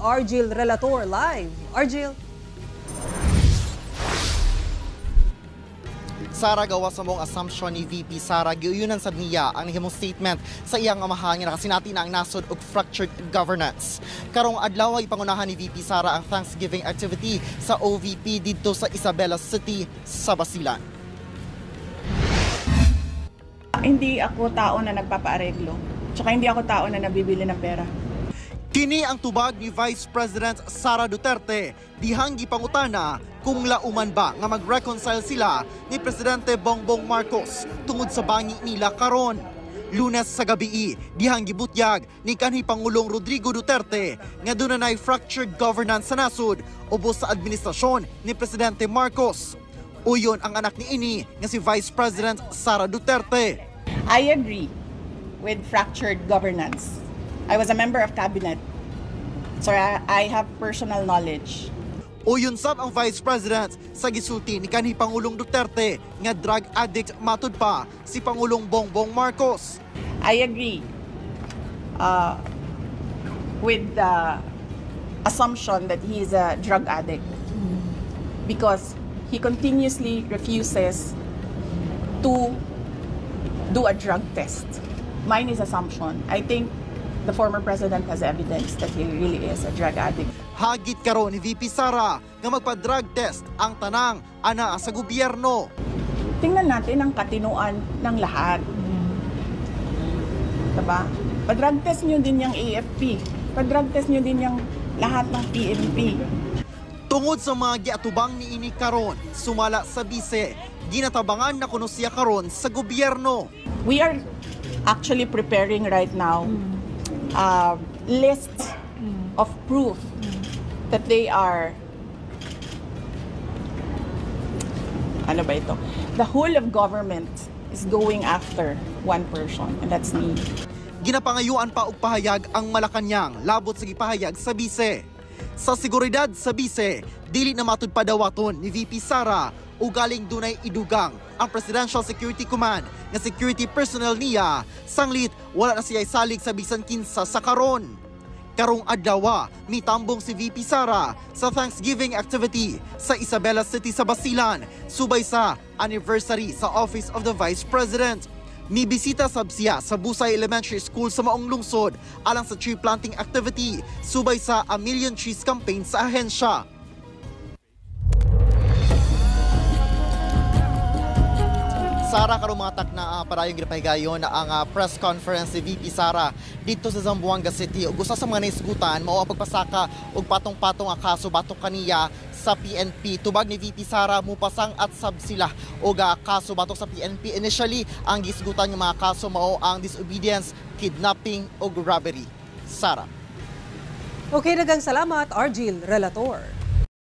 Argil Relator live. Argil. Sara, gawa sa mong assumption ni VP Sara, giuyunan sa niya ang nahimong statement sa iyang amahan nga nakasinati na ang nasod og fractured governance. Karong adlaw ay ipangunahan ni VP Sara ang Thanksgiving activity sa OVP didto sa Isabela City sa Basilan. Hindi ako tao na nagpapaareglo. Tsaka hindi ako tao na nabibili ng pera. Kini ang tubag ni Vice President Sara Duterte dihang gipangutana kung lauman ba nga mag-reconcile sila ni Presidente Bongbong Marcos tungod sa bangi nila karon. Lunes sa gabi, dihang gibutyag ni kanhi Pangulong Rodrigo Duterte nga dunay fractured governance sa nasod ubos sa administrasyon ni Presidente Marcos. Uyon ang anak ni ini nga si Vice President Sara Duterte. I agree with fractured governance. I was a member of cabinet, so I have personal knowledge. Uyon sab ang Vice President sa gisulti ni kanhi Pangulong Duterte nga drug addict matud pa si Pangulong Bongbong Marcos. I agree with the assumption that he is a drug addict because he continuously refuses to do a drug test. Mine is assumption. I think the former president has evidence that he really is a drug addict. Hagit karon ni VP Sara nga magpa-drug test ang tanang ana sa gobyerno. Tingnan natin ang katinuan ng lahat. Diba? Pa-drug test nyo din yung AFP. Pa-drug test nyo din yung lahat ng PNP. Tungod sa mga giatubang ni ini karon, sumala sa bise, ginatabangan na kuno siya karon sa gobyerno. We are actually preparing right now list of proof that they are the whole of government is going after one person, and that's me. Ginapangayuan pa og pahayag ang Malacañang labot sa gipahayag sa bise. Sa seguridad sa bise, dili na matud padawaton ni VP Sara o galing dunay idugang ang Presidential Security Command nga security personnel niya, sanglit wala na siya salig sa bisan kinsa sa karon. Karong adlaw, mitambong si VP Sara sa Thanksgiving activity sa Isabela City sa Basilan, subay sa anniversary sa Office of the Vice President. Mibisita sab siya sa Busay Elementary School sa maong lungsod alang sa tree planting activity, subay sa A Million Trees campaign sa ahensya. Sara, karong mga takna parayong ginapahigayon na ang press conference si VP Sara dito sa Zamboanga City. Ug usa sa mga naisgutan mao ang pagpasaka og patong-patong ang kaso batok kaniya sa PNP. Tubag ni VP Sara, mupasang at sab sila og kaso batok sa PNP. Initially, ang gisgutan ng mga kaso mao ang disobedience, kidnapping ug robbery. Sara. Okay, daghang salamat, Argil Relator.